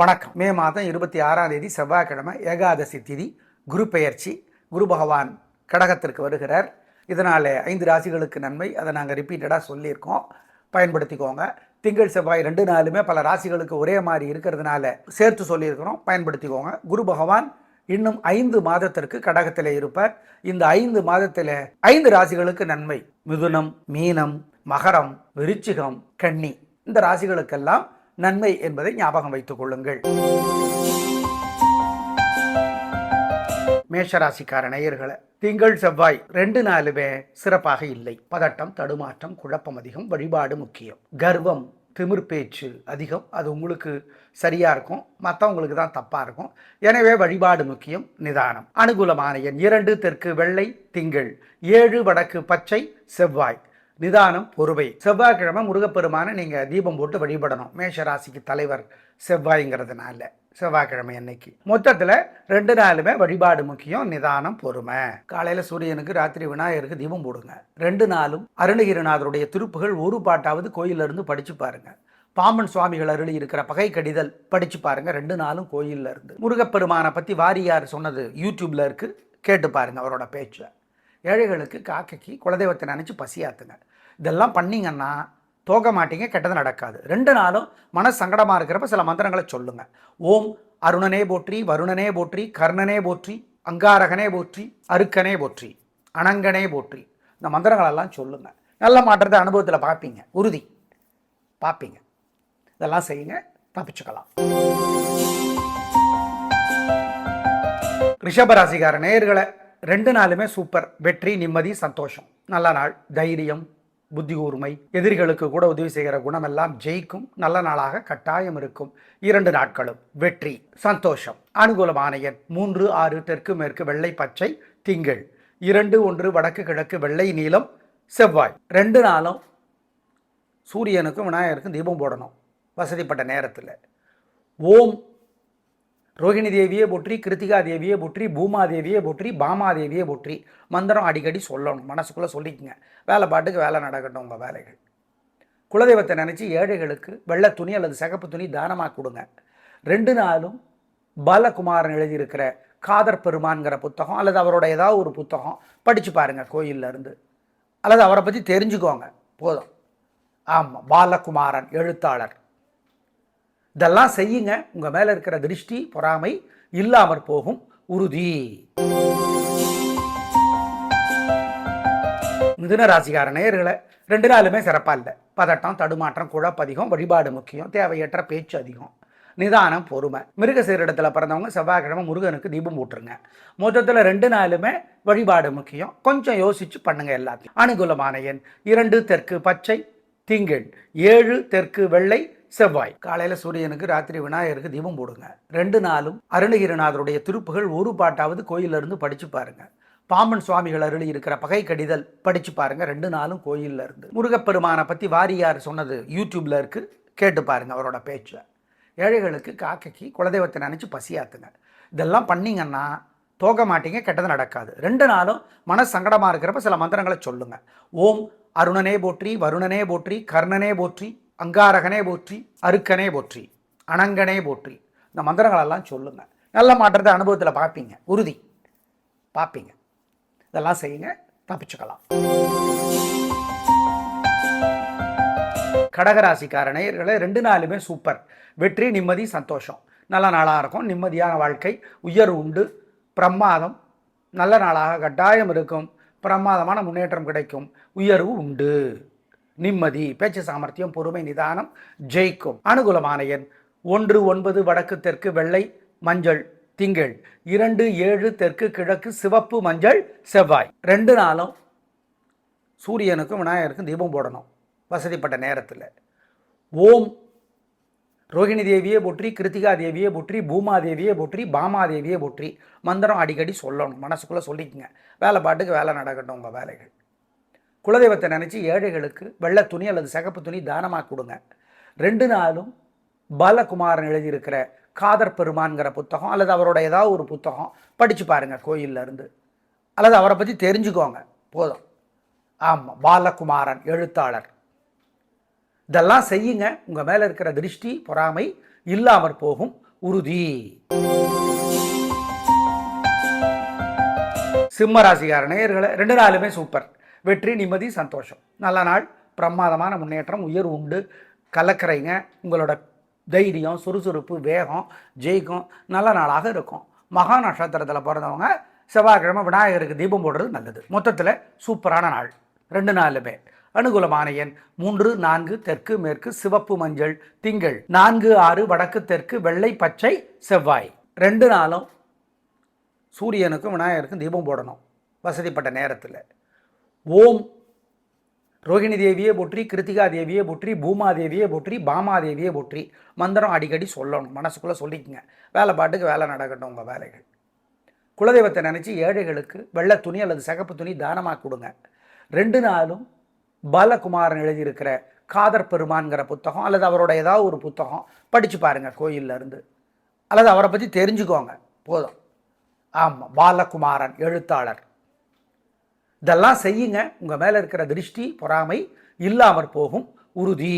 வணக்கம். மே மாதம் 26ஆம் தேதி செவ்வாய்க்கிழமை ஏகாதசி திதி, குரு பெயர்ச்சி. குரு பகவான் கடகத்திற்கு வருகிறார். இதனால் 5 ராசிகளுக்கு நன்மை. அதை நாங்கள் ரிப்பீட்டடாக சொல்லியிருக்கோம், பயன்படுத்திக்கோங்க. திங்கள் செவ்வாய் 2 நாளுமே பல ராசிகளுக்கு ஒரே மாதிரி இருக்கிறதுனால சேர்த்து சொல்லியிருக்கிறோம், பயன்படுத்திக்கோங்க. குரு பகவான் இன்னும் 5 மாதத்திற்கு கடகத்தில் இருப்பார். இந்த 5 மாதத்தில் 5 ராசிகளுக்கு நன்மை. மிதுனம், மீனம், மகரம், விருச்சிகம், கன்னி, இந்த ராசிகளுக்கெல்லாம் நன்மை என்பதை ஞாபகம் வைத்துக் கொள்ளுங்கள். மேஷராசிக்கார நேயர்களை, திங்கள் செவ்வாய் 2 நாளுமே சிறப்பாக இல்லை. பதட்டம், தடுமாற்றம், குழப்பம் அதிகம். வழிபாடு முக்கியம். கர்வம், திமிர் பேச்சு அதிகம். அது உங்களுக்கு சரியா இருக்கும், மற்றவங்களுக்கு தான் தப்பா இருக்கும். எனவே வழிபாடு முக்கியம், நிதானம். அனுகூலமான எண் 2, தெற்கு வெள்ளை திங்கள், 7 வடக்கு பச்சை செவ்வாய். நிதானம், பொறுமை. செவ்வாய்க்கிழமை முருகப்பெருமான நீங்கள் தீபம் போட்டு வழிபடணும். மேஷராசிக்கு தலைவர் செவ்வாய்ங்கிறதுனால செவ்வாய்க்கிழமை அன்னைக்கு. மொத்தத்தில் 2 நாளுமே வழிபாடு முக்கியம், நிதானம், பொறுமை. காலையில் சூரியனுக்கு, ராத்திரி விநாயகருக்கு தீபம் போடுங்க. 2 நாளும் அருணகிரிநாதருடைய திருப்புகள் ஒரு பாட்டாவது கோயிலிருந்து படிச்சு பாருங்க. பாம்பன் சுவாமிகள் அருளி இருக்கிற பகை கடிதல் படிச்சு பாருங்க. 2 நாளும் கோயிலில் இருந்து. முருகப்பெருமானை பற்றி வாரியார் சொன்னது யூடியூப்ல இருக்கு, கேட்டு பாருங்க அவரோட பேச்சை. ஏழைகளுக்கு, காக்கைக்கு குலதெய்வத்தை நினச்சி பசியாத்துங்க. இதெல்லாம் பண்ணிங்கன்னா தோக்க மாட்டீங்க, கெட்டது நடக்காது. 2 நாளும் மன சங்கடமாக இருக்கிறப்ப சில மந்திரங்களை சொல்லுங்க. ஓம் அருணனே போற்றி, வருணனே போற்றி, கர்ணனே போற்றி, அங்காரகனே போற்றி, அருக்கனே போற்றி, அனங்கனே போற்றி, இந்த மந்திரங்களெல்லாம் சொல்லுங்க. நல்ல மாற்றத்தை அனுபவத்தில் பார்ப்பீங்க, உறுதி பார்ப்பீங்க. இதெல்லாம் செய்யுங்க, தப்பிச்சுக்கலாம். ரிஷபராசிக்கார நேயர்களை, 2 நாளுமே சூப்பர். வெற்றி, நிம்மதி, சந்தோஷம். நல்ல நாள். தைரியம், புத்தி கூர்மை, எதிரிகளுக்கு கூட உதவி செய்கிற குணம் எல்லாம் ஜெயிக்கும். நல்ல நாளாக கட்டாயம் இருக்கும். 2 நாட்களும் வெற்றி, சந்தோஷம். அனுகூலமான எண் 3, 6, தெற்கு மேற்கு வெள்ளை பச்சை திங்கள், 2, 1 வடக்கு கிழக்கு வெள்ளை நீலம் செவ்வாய். 2 நாளும் சூரியனுக்கும் விநாயகருக்கும் தீபம் போடணும் வசதிப்பட்ட நேரத்தில். ஓம் ரோகிணி தேவியே போற்றி, கிருத்திகா தேவியே போற்றி, பூமாதேவியே போற்றி, பாமாதேவியே போற்றி மந்திரம் அடிக்கடி சொல்லணும். மனசுக்குள்ளே சொல்லிக்கங்க. வேலை பாட்டுக்கு வேலை நடக்கட்டும் உங்கள் வேலைகள். குலதெய்வத்தை நினச்சி ஏழைகளுக்கு வெள்ளை துணி அல்லது சிகப்பு துணி தானமாக கொடுங்க. 2 நாளும் பாலகுமாரன் எழுதியிருக்கிற காதர் பெருமான்கிற புத்தகம் அல்லது அவரோட ஏதாவது ஒரு புத்தகம் படித்து பாருங்கள் கோயிலில் இருந்து, அல்லது அவரை பற்றி தெரிஞ்சுக்கோங்க போதும். ஆமாம், பாலகுமாரன் எழுத்தாளர். இதெல்லாம் செய்யுங்க. உங்கள் மேலே இருக்கிற திருஷ்டி, பொறாமை இல்லாமற் போகும், உறுதி. மிதுன ராசிக்கார நேயர்களை, 2 நாளுமே சிறப்பாக இல்லை. பதட்டம், தடுமாற்றம், குழப்பதிகம். வழிபாடு முக்கியம். தேவையற்ற பேச்சு அதிகம். நிதானம், பொறுமை. மிருகசீரிடத்தில் பிறந்தவங்க செவ்வாய்க்கிழமை முருகனுக்கு தீபம் போட்டுருங்க. மொத்தத்தில் 2 நாளுமே வழிபாடு முக்கியம். கொஞ்சம் யோசிச்சு பண்ணுங்க எல்லாத்தையும். அனுகூலமான எண் 2, தெற்கு பச்சை திங்கள், 7 தெற்கு வெள்ளை செவ்வாய். காலையில் சூரியனுக்கு, ராத்திரி விநாயகருக்கு தீபம் போடுங்க. 2 நாளும் அருணகிரிநாதருடைய திருப்புகள் ஒரு பாட்டாவது கோயிலிருந்து படிச்சு பாருங்க. பாம்பன் சுவாமிகள் அருளி இருக்கிற பகை கடிதல் படிச்சு பாருங்க. 2 நாளும் கோயிலில் இருந்து. முருகப்பெருமானை பற்றி வாரியார் சொன்னது யூடியூப்ல இருக்கு, கேட்டு பாருங்க அவரோட பேச்சை. ஏழைகளுக்கு, காக்கைக்கு குலதெய்வத்தை நினச்சி பசியாத்துங்க. இதெல்லாம் பண்ணிங்கன்னா தோக்க மாட்டீங்க, கெட்டது நடக்காது. 2 நாளும் மன சங்கடமாக இருக்கிறப்ப சில மந்திரங்களை சொல்லுங்க. ஓம் அருணனே போற்றி, வருணனே போற்றி, கர்ணனே போற்றி, அங்காரகனே போற்றி, அருக்கனே போற்றி, அனங்கனே போற்றி, இந்த மந்திரங்களெல்லாம் சொல்லுங்க. நல்ல மாற்றத்தை அனுபவத்தில் பார்ப்பீங்க, உறுதி பார்ப்பீங்க. இதெல்லாம் செய்யுங்க, தப்பிச்சுக்கலாம். கடகராசிக்கார நேயர்களை, 2 நாளுமே சூப்பர். வெற்றி, நிம்மதி, சந்தோஷம். நல்ல நாளாக இருக்கும். நிம்மதியான வாழ்க்கை, உயர்வு உண்டு, பிரமாதம். நல்ல நாளாக கட்டாயம் இருக்கும். பிரமாதமான முன்னேற்றம் கிடைக்கும், உயர்வு உண்டு, நிம்மதி, பேச்சு சாமர்த்தியம், பொறுமை, நிதானம் ஜெயிக்கும். அனுகூலமான எண் 1, 9 வடக்கு தெற்கு வெள்ளை மஞ்சள் திங்கள், 2, 7 தெற்கு கிழக்கு சிவப்பு மஞ்சள் செவ்வாய். 2 நாளும் சூரியனுக்கும் விநாயகருக்கும் தீபம் போடணும் வசதிப்பட்ட நேரத்தில். ஓம் ரோகிணி தேவியே போற்றி, கிருத்திகா தேவியே போற்றி, பூமாதேவியே போற்றி, பாமாதேவியே போற்றி மந்திரம் அடிக்கடி சொல்லணும். மனசுக்குள்ளே சொல்லிக்கங்க. வேலை பாட்டுக்கு வேலை நடக்கட்டும் உங்கள் வேலைகள். குலதெய்வத்தை நினச்சி ஏழைகளுக்கு வெள்ளை துணி அல்லது சிகப்பு துணி தானமாக கொடுங்க. 2 நாளும் பாலகுமாரன் எழுதியிருக்கிற காதர் பெருமான்கிற புத்தகம் அல்லது அவரோட ஏதாவது ஒரு புத்தகம் படித்து பாருங்கள் கோயிலில் இருந்து, அல்லது அவரை பற்றி தெரிஞ்சுக்கோங்க போதும். ஆமாம், பாலகுமாரன் எழுத்தாளர். இதெல்லாம் செய்யுங்க. உங்கள் மேலே இருக்கிற திருஷ்டி, பொறாமை இல்லாமற் போகும், உறுதி. சிம்ம ராசிக்கார நேயர்களே, 2 நாளுமே சூப்பர். வெற்றி, நிம்மதி, சந்தோஷம். நல்ல நாள், பிரமாதமான முன்னேற்றம், உயர்வு உண்டு. கலக்கரைங்க, உங்களோட தைரியம், சுறுசுறுப்பு, வேகம் ஜெயிக்கும். நல்ல நாளாக இருக்கும். மகா நட்சத்திரத்தில் பிறந்தவங்க செவ்வாய்க்கிழமை விநாயகருக்கு தீபம் போடுறது நல்லது. மொத்தத்தில் சூப்பரான நாள். 2 நாளுமே அனுகூலமான எண் 3, 4, தெற்கு மேற்கு, சிவப்பு மஞ்சள், திங்கள். 4, 6 வடக்கு தெற்கு, வெள்ளை பச்சை, செவ்வாய். 2 நாளும் சூரியனுக்கும் விநாயகருக்கும் தீபம் போடணும் வசதிப்பட்ட நேரத்தில். ஓம் ரோகிணி தேவியே போற்றி, கிருத்திகா தேவியே போற்றி, பூமாதேவியே போற்றி, பாமாதேவியே போற்றி மந்திரம் அடிக்கடி சொல்லணும். மனசுக்குள்ளே சொல்லிக்கங்க. வேலை பாட்டுக்கு வேலை நடக்கட்டும். உங்கள் வேலைகள் குலதெய்வத்தை நினச்சி ஏழைகளுக்கு வெள்ளை துணி அல்லது சிகப்பு துணி தானமாக கொடுங்க. 2 நாளும் பாலகுமாரன் எழுதியிருக்கிற காதர் பெருமான்கிற புத்தகம் அல்லது அவரோட ஏதாவது ஒரு புத்தகம் படித்து பாருங்கள் கோயிலில் இருந்து, அல்லது அவரை பற்றி தெரிஞ்சுக்கோங்க போதும். ஆமாம், பாலகுமாரன் எழுத்தாளர். இதெல்லாம் செய்யுங்க. உங்கள் மேலே இருக்கிற திருஷ்டி பொறாமை இல்லாமற் போகும். உறுதி.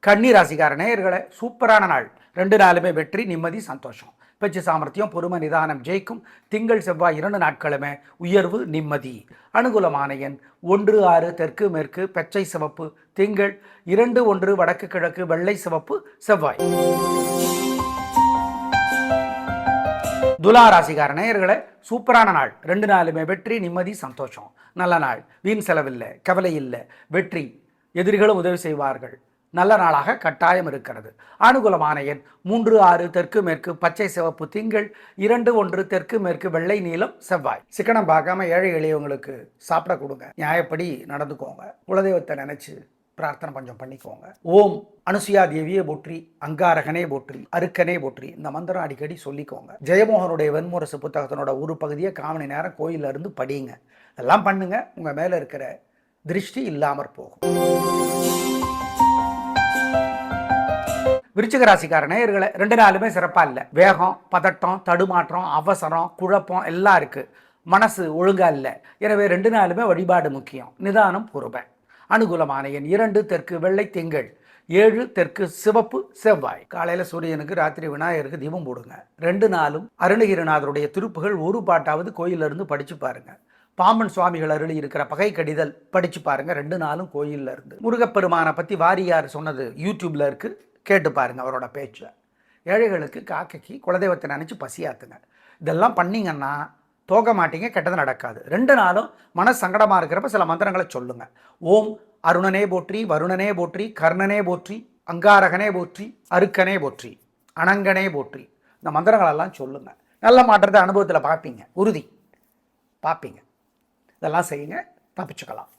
கன்னி ராசிக்கார நேயர்களே, சூப்பரான நாள். 2 நாளுமே வெற்றி, நிம்மதி, சந்தோஷம். பேச்சு சாமர்த்தியம், பொறுமை, நிதானம் ஜெயிக்கும். திங்கள் செவ்வாய் 2 நாட்களுமே உயர்வு, நிம்மதி. அனுகூலமான எண் 1, 6 தெற்கு மேற்கு, பச்சை சிவப்பு, திங்கள். 2, 1 வடக்கு கிழக்கு, வெள்ளை சிவப்பு, செவ்வாய். துலா ராசிக்கார நேயர்களே, சூப்பரான நாள். 2 நாளுமே வெற்றி, நிம்மதி, சந்தோஷம். நல்ல நாள். வீண் செலவில்லை, கவலை இல்லை, வெற்றி. எதிரிகளும் உதவி செய்வார்கள். நல்ல நாளாக கட்டாயம் இருக்கிறது. அனுகூலமான எண் 3, 6 தெற்கு மேற்கு, பச்சை சிவப்பு, திங்கள். 2, 1 தெற்கு மேற்கு, வெள்ளை நீலம், செவ்வாய். சிக்கனம் பார்க்காம ஏழை எளியவங்களுக்கு சாப்பிட கொடுங்க. நியாயப்படி நடந்துக்கோங்க. குலதெய்வத்தை நினைச்சு பிரார்த்தனை கொஞ்சம் பண்ணிக்கோங்க. ஓம் அனுசுயா தேவியே போற்றி, அங்காரகனே போற்றி, அருக்கனே போற்றி இந்த மந்திரம் அடிக்கடி சொல்லிக்கோங்க. ஜெயமோகனுடைய வெண்முரசு புத்தகத்தினோட ஒரு பகுதியை 1/4 மணி நேரம் கோயிலில் இருந்து படிங்க. எல்லாம் பண்ணுங்க. உங்கள் மேலே இருக்கிற திருஷ்டி இல்லாமற் போகும். விருச்சிக ராசிக்கார நேயர்களே, 2 நாளுமே சிறப்பாக இல்லை. வேகம், பதட்டம், தடுமாற்றம், அவசரம், குழப்பம் எல்லாம் இருக்குது. மனசு ஒழுங்கா இல்லை. எனவே 2 நாளுமே வழிபாடு முக்கியம். நிதானம், பொறுமை. அனுகூலமான எண் 2 தெற்கு, வெள்ளை திங்கள். 7 தெற்கு, சிவப்பு, செவ்வாய். காலையில் சூரியனுக்கு, ராத்திரி விநாயகருக்கு தீபம் போடுங்க. 2 நாளும் அருணகிரிநாதருடைய திருப்புகள் ஒரு பாட்டாவது கோயிலிருந்து படித்து பாருங்க. பாம்பன் சுவாமிகள் அருளி இருக்கிற பகை கடிதல் படித்து பாருங்க. 2 நாளும் கோயிலில் இருந்து. முருகப்பெருமானை பற்றி வாரியார் சொன்னது யூடியூப்ல இருக்கு, கேட்டு பாருங்க அவரோட பேச்சை. ஏழைகளுக்கு காக்கைக்கு குலதெய்வத்தை நினச்சி பசியாத்துங்க. இதெல்லாம் பண்ணிங்கன்னா தோக்க மாட்டீங்க, கெட்டது நடக்காது. 2 நாளும் மன சங்கடமாக இருக்கிறப்ப சில மந்திரங்களை சொல்லுங்க. ஓம் அருணனே போற்றி, வருணனே போற்றி, கர்ணனே போற்றி, அங்காரகனே போற்றி, அருக்கனே போற்றி, அனங்கனே போற்றி இந்த மந்திரங்களெல்லாம் சொல்லுங்க. நல்ல மாற்றத்தை அனுபவத்தில் பார்ப்பீங்க. உறுதி பார்ப்பீங்க. இதெல்லாம் செய்யுங்க, தப்பிச்சுக்கலாம்.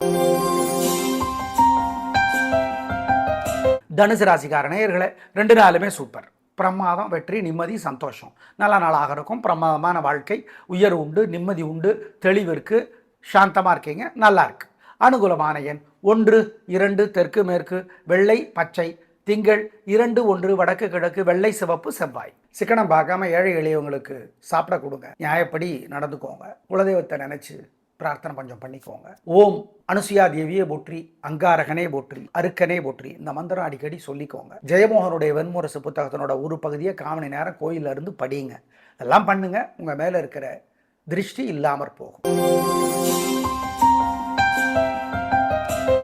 தனுசு ராசிக்கார நேயர்களே, 2 நாளுமே சூப்பர். பிரமாதம், வெற்றி, நிம்மதி, சந்தோஷம். நல்ல நாளாக இருக்கும். பிரமாதமான வாழ்க்கை, உயர்வு உண்டு, நிம்மதி உண்டு, தெளிவு இருக்கு, சாந்தமாக இருக்கீங்க, நல்லா இருக்கு. அனுகூலமான எண் 1, 2 தெற்கு மேற்கு, வெள்ளை பச்சை, திங்கள். 2, 1 வடக்கு கிழக்கு, வெள்ளை சிவப்பு, செவ்வாய். சிக்கனம் பார்க்காம ஏழை எளியவங்களுக்கு சாப்பிட கொடுங்க. நியாயப்படி நடந்துக்கோங்க. குலதெய்வத்தை நினைச்சு பிரார்த்தனை கொஞ்சம் பண்ணிக்கோங்க. ஓம் அனுசுயா தேவியே போற்றி, அங்காரகனே போற்றி, அருக்கனே போற்றி இந்த மந்திரம் அடிக்கடி சொல்லிக்கோங்க. ஜெயமோகனுடைய வெண்முரசு புத்தகத்தினோட ஒரு பகுதியை 1/4 மணி நேரம் கோயிலில் இருந்து படிங்க. எல்லாம் பண்ணுங்க. உங்கள் மேலே இருக்கிற திருஷ்டி இல்லாமற் போகும்.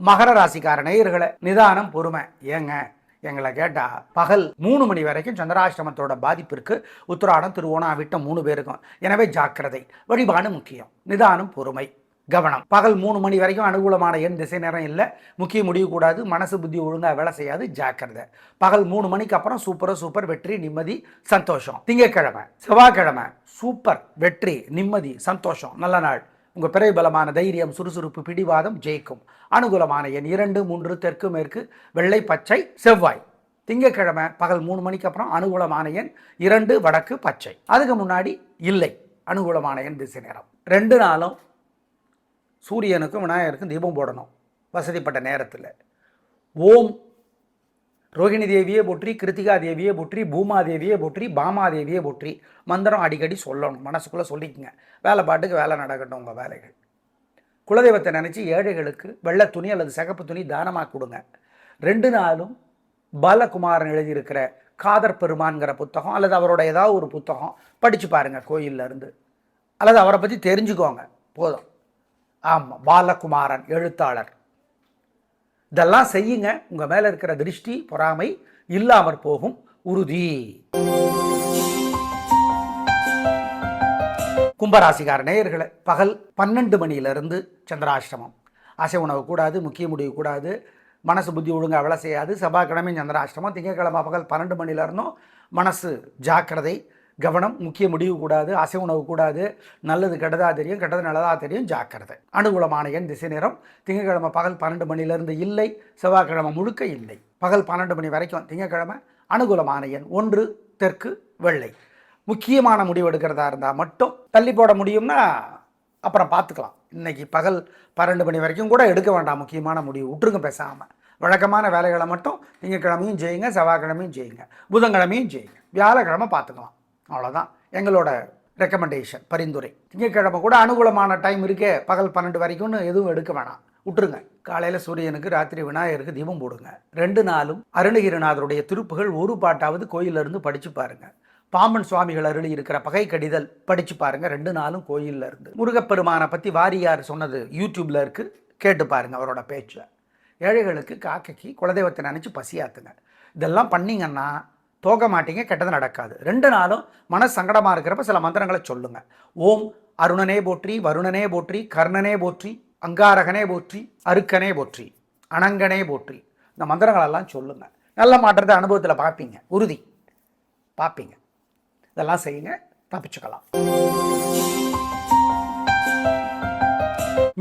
மகர ராசிக்கார நேயர்களே, நிதானம், பொறுமை. ஏங்க எங்களை கேட்டால் பகல் 3 மணி வரைக்கும் சந்திராஷ்டமத்தோட பாதிப்பிற்கு உத்திராடம், திருவோணம், அவிட்டம் 3 பேருக்கும். எனவே ஜாக்கிரதை. வழிபாடு முக்கியம். நிதானம், பொறுமை, கவனம். பகல் 3 மணி வரைக்கும் அனுகூலமான எண் திசை நேரம் இல்லை. முக்கிய முடிவு கூடாது. மனசு புத்தி ஒழுங்காக வேலை செய்யாது. ஜாக்கிரதை. பகல் 3 மணிக்கு அப்புறம் சூப்பர், வெற்றி, நிம்மதி, சந்தோஷம். திங்கட்கிழமை, செவ்வாய்க்கிழமை சூப்பர், வெற்றி, நிம்மதி, சந்தோஷம். நல்ல நாள். உங்கள் பிறை பலமான தைரியம், சுறுசுறுப்பு, பிடிவாதம் ஜெயிக்கும். அனுகூலமான எண் 2, 3 தெற்கு மேற்கு, வெள்ளை பச்சை, செவ்வாய். திங்கட்கிழமை பகல் 3 மணிக்கு அப்புறம் அனுகூலமான எண் 2 வடக்கு பச்சை. அதுக்கு முன்னாடி இல்லை. அனுகூலமான எண் திசை நேரம். 2 நாளும் சூரியனுக்கும் விநாயகருக்கும் தீபம் போடணும் வசதிப்பட்ட நேரத்தில். ஓம் ரோகிணி தேவியே போற்றி, கிருத்திகா தேவியே போற்றி, பூமாதேவியே போற்றி, பாமாதேவியே போற்றி மந்திரம் அடிக்கடி சொல்லணும். மனசுக்குள்ளே சொல்லிக்கங்க. வேலை பாட்டுக்கு வேலை நடக்கட்டும். உங்கள் வேலைகள் குலதெய்வத்தை நினச்சி ஏழைகளுக்கு வெள்ளை துணி அல்லது சிகப்பு துணி தானமாக கொடுங்க. 2 நாளும் பாலகுமாரன் எழுதியிருக்கிற காதர் பெருமான்கிற புத்தகம் அல்லது அவரோட ஏதாவது ஒரு புத்தகம் படித்து பாருங்கள் கோயிலில் இருந்து, அல்லது அவரை பற்றி தெரிஞ்சுக்கோங்க போதும். ஆமாம், பாலகுமாரன் எழுத்தாளர். இதெல்லாம் செய்யுங்க, உங்கள் மேலே இருக்கிற திருஷ்டி பொறாமை இல்லாமற் போகும், உறுதி. கும்பராசிக்கார நேயர்களை, பகல் 12 மணியிலிருந்து சந்திராஷ்டமம். அசை உணவு கூடாது, முக்கிய முடிவு கூடாது, மனசு புத்தி ஒழுங்காக வேலை செய்யாது. செவ்வாய்க்கிழமை சந்திராஷ்டமம். திங்கட்கிழமை பகல் 12 மணிலேருந்தும் மனசு ஜாக்கிரதை, கவனம், முக்கிய முடிவு கூடாது, அசை உணவு கூடாது, நல்லது கெட்டதாக தெரியும், கெட்டது நல்லதாக தெரியும், ஜாக்கிரதை. அனுகூலமான எண் திசை நேரம் திங்கட்கிழமை பகல் 12 மணிலேருந்து இல்லை, செவ்வாய்க்கிழமை முழுக்க இல்லை, பகல் 12 மணி வரைக்கும் திங்கட்கிழமை. அனுகூலமான எண் 1 தெற்கு வெள்ளை. முக்கியமான முடிவு எடுக்கிறதா இருந்தால் மட்டும் தள்ளி போட முடியும்னா அப்புறம் பார்த்துக்கலாம். இன்றைக்கி பகல் 12 மணி வரைக்கும் கூட எடுக்க வேண்டாம் முக்கியமான முடிவு, விட்டுருங்க பேசாமல். வழக்கமான வேலைகளை மட்டும் திங்கட்கிழமையும் செய்யுங்க, செவ்வாய்க்கிழமையும் செய்யுங்க, புதன்கிழமையும் செய்யுங்க, வியாழக்கிழமை பார்த்துக்கலாம். அவ்வளோதான் எங்களோட ரெக்கமெண்டேஷன், பரிந்துரை. திங்கட்கிழமை கூட அனுகூலமான டைம் இருக்கே, பகல் 12 வரைக்கும்னு எதுவும் எடுக்க வேணாம், விட்டுருங்க. காலையில் சூரியனுக்கு, ராத்திரி விநாயகருக்கு தீபம் போடுங்க. 2 நாளும் அருணகிரிநாதருடைய திருப்புகள் ஒரு பாட்டாவது கோயிலிருந்து படித்து பாருங்கள். பாம்பன் சுவாமிகள் அருளி இருக்கிற பகை கடிதல் படித்து பாருங்கள், 2 நாளும் கோயிலில் இருந்து. முருகப்பெருமானை பற்றி வாரியார் சொன்னது யூடியூப்பில் இருக்குது, கேட்டு பாருங்கள் அவரோட பேச்சில். ஏழைகளுக்கு, காக்கைக்கு குலதெய்வத்தை நினச்சி பசியாத்துங்க. இதெல்லாம் பண்ணிங்கன்னா தோக மாட்டீங்க, கெட்டது நடக்காது. 2 நாளும் மன சங்கடமாக இருக்கிறப்ப சில மந்திரங்களை சொல்லுங்கள். ஓம் அருணனே போற்றி, வருணனே போற்றி, கர்ணனே போற்றி, அங்காரகனே போற்றி, அருக்கனே போற்றி, அனங்கனே போற்றி, இந்த மந்திரங்களெல்லாம் சொல்லுங்கள். நல்ல மாற்றத்தை அனுபவத்தில் பார்ப்பீங்க, உறுதி பார்ப்பீங்க. இதெல்லாம் செய்யுங்க, தப்பிச்சுக்கலாம்.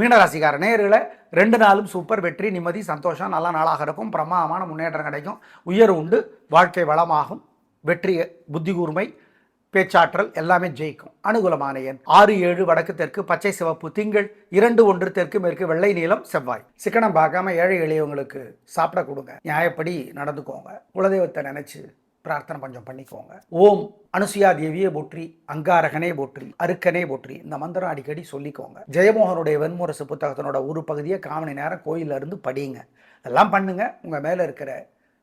மீனராசிக்கார நேயர்களை, 2 நாளும் சூப்பர், வெற்றி, நிம்மதி, சந்தோஷம், நல்ல நாளாக இருக்கும். பிரமாதமான முன்னேற்றம் கிடைக்கும், உயர்வு உண்டு, வாழ்க்கை வளமாகும், வெற்றி, புத்தி கூர்மை, பேச்சாற்றல் எல்லாமே ஜெயிக்கும். அனுகூலமான எண் 6 7 வடக்கு தெற்கு பச்சை சிவப்பு திங்கள் 2 1 தெற்கு மேற்கு வெள்ளை நீலம் செவ்வாய். சிக்கனம் பார்க்காம ஏழை எளியவங்களுக்கு சாப்பிட கொடுங்க, நியாயப்படி நடந்துக்கோங்க, குலதெய்வத்தை நினைச்சு பிரார்த்தனை கொஞ்சம் பண்ணிக்கோங்க. ஓம் அனுசுயா தேவியே போற்றி, அங்காரகனே போற்றி, அருக்கனே போற்றி, இந்த மந்திரம் அடிக்கடி சொல்லிக்கோங்க. ஜெயமோகனுடைய வெண்முரசு புத்தகத்தினோட ஒரு பகுதியை 1/4 மணி நேரம் கோயிலில் இருந்து படிங்க. இதெல்லாம் பண்ணுங்க, உங்கள் மேலே இருக்கிற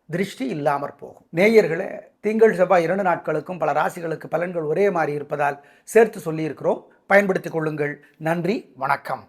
திருஷ்டி இல்லாமற் போகும். நேயர்களே, திங்கள் செவ்வாய் 2 நாட்களுக்கும் பல ராசிகளுக்கு பலன்கள் ஒரே மாதிரி இருப்பதால் சேர்த்து சொல்லியிருக்கிறோம், பயன்படுத்திக் கொள்ளுங்கள். நன்றி, வணக்கம்.